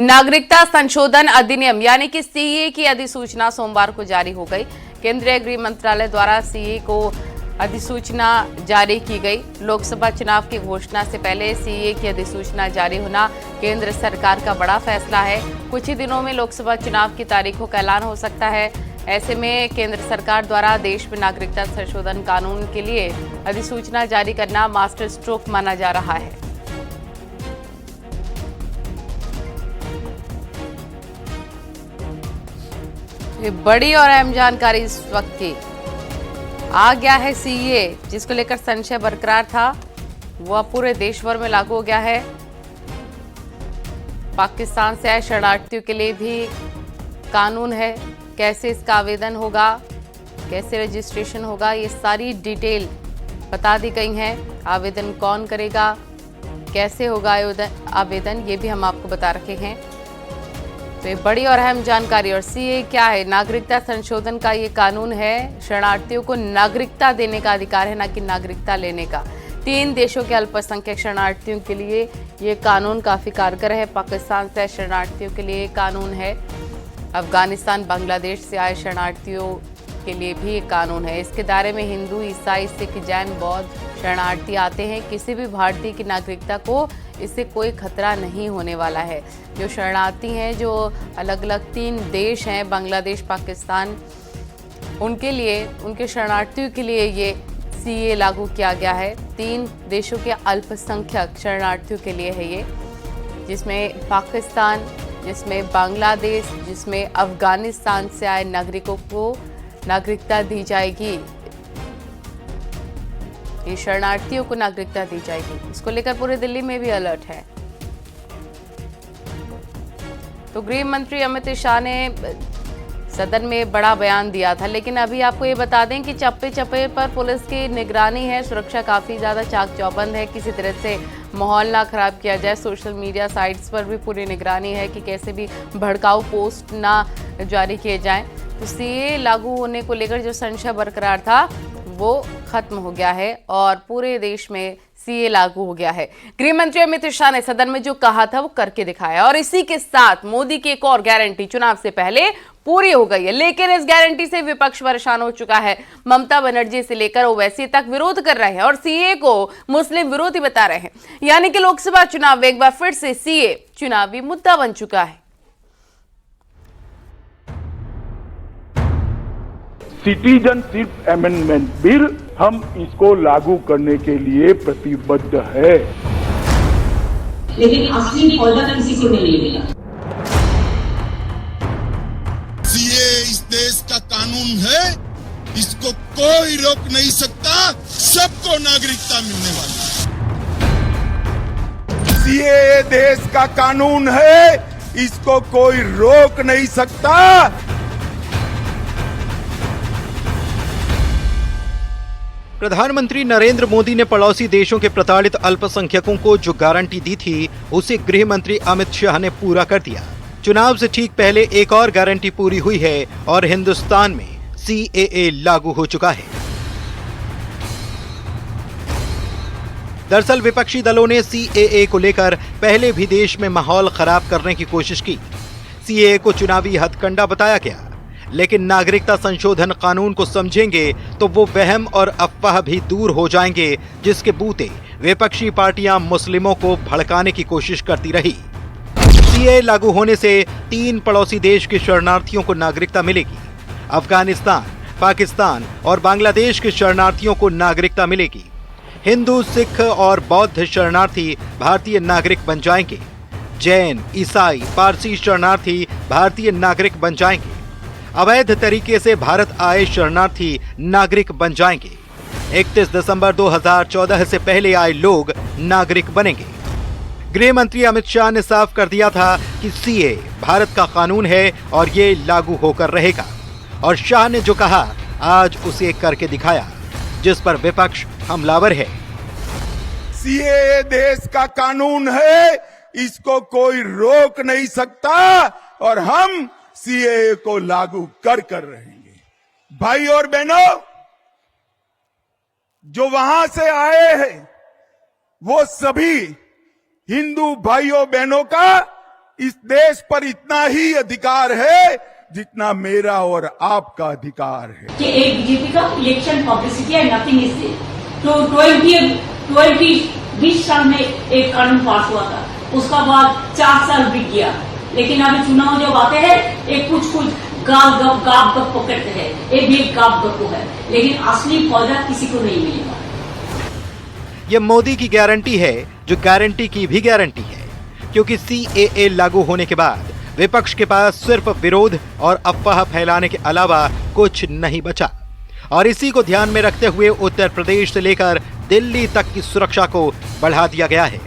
नागरिकता संशोधन अधिनियम यानी कि सीए की अधिसूचना सोमवार को जारी हो गई। केंद्रीय गृह मंत्रालय द्वारा सीए को अधिसूचना जारी की गई। लोकसभा चुनाव की घोषणा से पहले सीए की अधिसूचना जारी होना केंद्र सरकार का बड़ा फैसला है। कुछ ही दिनों में लोकसभा चुनाव की तारीखों का ऐलान हो सकता है। ऐसे में केंद्र सरकार द्वारा देश में नागरिकता संशोधन कानून के लिए अधिसूचना जारी करना मास्टर स्ट्रोक माना जा रहा है। ये बड़ी और अहम जानकारी इस वक्त की आ गया है। सीए जिसको लेकर संशय बरकरार था वो अब पूरे देश भर में लागू हो गया है। पाकिस्तान से आए शरणार्थियों के लिए भी कानून है। कैसे इसका आवेदन होगा, कैसे रजिस्ट्रेशन होगा, ये सारी डिटेल बता दी गई हैं। आवेदन कौन करेगा, कैसे होगा आवेदन, ये भी हम आपको बता रखे हैं। तो ये बड़ी और अहम जानकारी। और सीए क्या है? नागरिकता संशोधन का ये कानून है। शरणार्थियों को नागरिकता देने का अधिकार है, ना कि नागरिकता लेने का। 3 देशों के अल्पसंख्यक शरणार्थियों के लिए ये कानून काफी कारगर है। पाकिस्तान से शरणार्थियों के लिए कानून है। अफगानिस्तान, बांग्लादेश से आए शरणार्थियों के लिए भी एक कानून है। इसके दायरे में हिंदू, ईसाई, सिख, जैन, बौद्ध शरणार्थी आते हैं। किसी भी भारतीय की नागरिकता को इससे कोई खतरा नहीं होने वाला है। जो शरणार्थी हैं, जो अलग अलग 3 देश हैं, बांग्लादेश, पाकिस्तान, उनके लिए, उनके शरणार्थियों के लिए ये सीए लागू किया गया है। 3 देशों के अल्पसंख्यक शरणार्थियों के लिए है ये, जिसमें पाकिस्तान, जिसमें बांग्लादेश, जिसमें अफगानिस्तान से आए नागरिकों को नागरिकता दी जाएगी। ये शरणार्थियों को नागरिकता दी जाएगी। इसको लेकर पूरे दिल्ली में भी अलर्ट है। तो गृह मंत्री अमित शाह ने सदन में बड़ा बयान दिया था, लेकिन अभी आपको ये बता दें कि चप्पे चप्पे पर पुलिस की निगरानी है। सुरक्षा काफी ज्यादा चाक चौबंद है। किसी तरह से माहौल ना खराब किया जाए। सोशल मीडिया साइट्स पर भी पूरी निगरानी है कि कैसे भी भड़काऊ पोस्ट ना जारी किए जाएं। तो सीए लागू होने को लेकर जो संशय बरकरार था वो खत्म हो गया है और पूरे देश में सीए लागू हो गया है। गृह मंत्री अमित शाह ने सदन में जो कहा था वो करके दिखाया। और इसी के साथ मोदी की एक और गारंटी चुनाव से पहले पूरी हो गई है। लेकिन इस गारंटी से विपक्ष परेशान हो चुका है। ममता बनर्जी से लेकर ओवैसी तक विरोध कर रहे हैं और सीए को मुस्लिम विरोधी बता रहे हैं। यानी कि लोकसभा चुनाव एक बार फिर से सीए चुनावी मुद्दा बन चुका है। सिटीजनशिप अमेंडमेंट बिल, हम इसको लागू करने के लिए प्रतिबद्ध है। लेकिन असली पौधा किसी को नहीं मिलेगा। सीए इस देश का कानून है, इसको कोई रोक नहीं सकता। सबको नागरिकता मिलने वाली। सीए देश का कानून है, इसको कोई रोक नहीं सकता। प्रधानमंत्री नरेंद्र मोदी ने पड़ोसी देशों के प्रताड़ित अल्पसंख्यकों को जो गारंटी दी थी उसे गृह मंत्री अमित शाह ने पूरा कर दिया। चुनाव से ठीक पहले एक और गारंटी पूरी हुई है और हिंदुस्तान में सीएए लागू हो चुका है। दरअसल विपक्षी दलों ने सीएए को लेकर पहले भी देश में माहौल खराब करने की कोशिश की। सीएए को चुनावी हथकंडा बताया गया, लेकिन नागरिकता संशोधन कानून को समझेंगे तो वो वहम और अफवाह भी दूर हो जाएंगे जिसके बूते विपक्षी पार्टियां मुस्लिमों को भड़काने की कोशिश करती रही। सीए लागू होने से 3 पड़ोसी देश के शरणार्थियों को नागरिकता मिलेगी। अफगानिस्तान, पाकिस्तान और बांग्लादेश के शरणार्थियों को नागरिकता मिलेगी। हिंदू, सिख और बौद्ध शरणार्थी भारतीय नागरिक बन जाएंगे। जैन, ईसाई, पारसी शरणार्थी भारतीय नागरिक बन जाएंगे। अवैध तरीके से भारत आए शरणार्थी नागरिक बन जाएंगे। 31 दिसंबर 2014 से पहले आए लोग नागरिक बनेंगे। गृह मंत्री अमित शाह ने साफ कर दिया था कि सीए भारत का कानून है और ये लागू होकर रहेगा। और शाह ने जो कहा आज उसे करके दिखाया, जिस पर विपक्ष हमलावर है। सीए देश का कानून है, इसको कोई रोक नहीं सकता और हम सीए को लागू कर रहेंगे। भाई और बहनों, जो वहां से आए हैं वो सभी हिंदू भाइयों बहनों का इस देश पर इतना ही अधिकार है जितना मेरा और आपका अधिकार है। कि एक बीजेपी का इलेक्शन पब्लिसिटी है, नथिंग इज देयर। तो 20 साल में एक कानून पास हुआ था, उसका बाद 4 साल बीत गया, लेकिन अभी चुनाव जब आते हैं एक कुछ गाप गप पकड़ते हैं, एक भी गाप गप है, लेकिन असली पौधा किसी को नहीं मिलेगा। ये मोदी की गारंटी है जो गारंटी की भी गारंटी है, क्योंकि सीएए लागू होने के बाद विपक्ष के पास सिर्फ विरोध और अफवाह फैलाने के अलावा कुछ नहीं बचा। और इसी को ध्यान में रखते हुए उत्तर प्रदेश से लेकर दिल्ली तक की सुरक्षा को बढ़ा दिया गया है।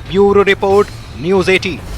Bureau report, news 18।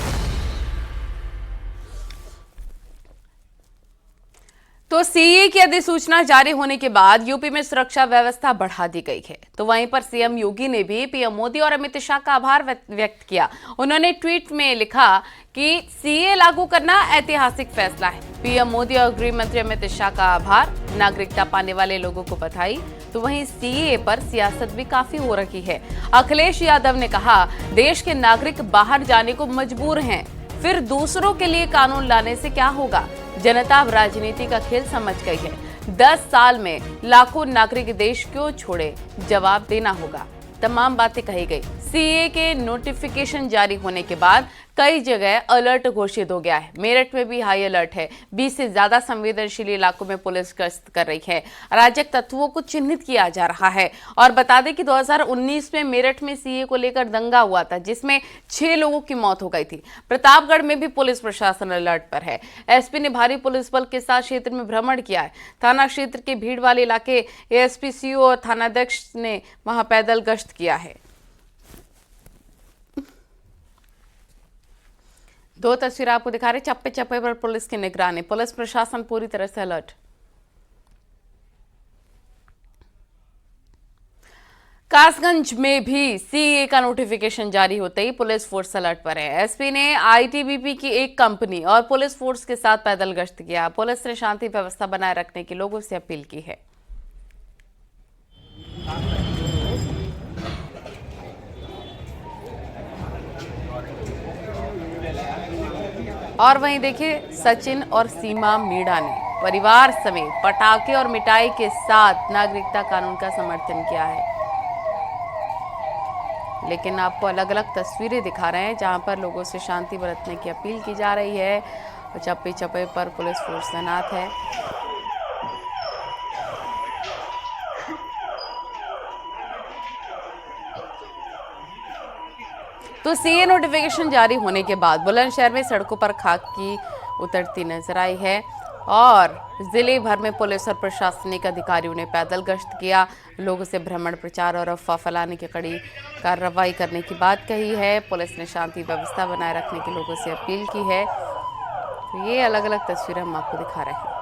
तो सीए की अधिसूचना जारी होने के बाद यूपी में सुरक्षा व्यवस्था बढ़ा दी गई है। तो वहीं पर सीएम योगी ने भी पीएम मोदी और अमित शाह का आभार व्यक्त किया। उन्होंने ट्वीट में लिखा कि सीए लागू करना ऐतिहासिक फैसला है। पीएम मोदी और गृह मंत्री अमित शाह का आभार, नागरिकता पाने वाले लोगों को बधाई। तो वहीं सीए पर सियासत भी काफी हो रही है। अखिलेश यादव ने कहा, देश के नागरिक बाहर जाने को मजबूर हैं, फिर दूसरों के लिए कानून लाने से क्या होगा। जनता अब राजनीति का खेल समझ गई है। 10 साल में लाखों नागरिक देश क्यों छोड़े, जवाब देना होगा। तमाम बातें कही गई। सीए के नोटिफिकेशन जारी होने के बाद कई जगह अलर्ट घोषित हो गया है। मेरठ में भी हाई अलर्ट है। 20 से ज्यादा संवेदनशील इलाकों में पुलिस गश्त कर रही है। अराजक तत्वों को चिन्हित किया जा रहा है। और बता दें कि 2019 में मेरठ में सीए को लेकर दंगा हुआ था, जिसमें 6 लोगों की मौत हो गई थी। प्रतापगढ़ में भी पुलिस प्रशासन अलर्ट पर है। एसपी ने भारी पुलिस बल के साथ क्षेत्र में भ्रमण किया है। थाना क्षेत्र के भीड़ वाले इलाके एएसपी, सीओ और थानाध्यक्ष ने वहां पैदल गश्त किया है। 2 तस्वीरें आपको दिखा रहे, चप्पे चप्पे पर पुलिस की निगरानी, पुलिस प्रशासन पूरी तरह से अलर्ट। कासगंज में भी सीए का नोटिफिकेशन जारी होते ही पुलिस फोर्स अलर्ट पर है। एसपी ने आईटीबीपी की एक कंपनी और पुलिस फोर्स के साथ पैदल गश्त किया। पुलिस ने शांति व्यवस्था बनाए रखने की लोगों से अपील की है। और वहीं देखिए, सचिन और सीमा मीणा ने परिवार समेत पटाखे और मिठाई के साथ नागरिकता कानून का समर्थन किया है। लेकिन आपको अलग अलग तस्वीरें दिखा रहे हैं जहां पर लोगों से शांति बरतने की अपील की जा रही है। चप्पे चप्पे पर पुलिस फोर्स तैनात है। तो सीए नोटिफिकेशन जारी होने के बाद बुलंदशहर में सड़कों पर खाकी उतरती नजर आई है और जिले भर में पुलिस और प्रशासनिक अधिकारियों ने पैदल गश्त किया। लोगों से भ्रमण प्रचार और अफवाह फैलाने की कड़ी कार्रवाई करने की बात कही है। पुलिस ने शांति व्यवस्था बनाए रखने की लोगों से अपील की है। तो ये अलग अलग तस्वीरें हम आपको दिखा रहे हैं।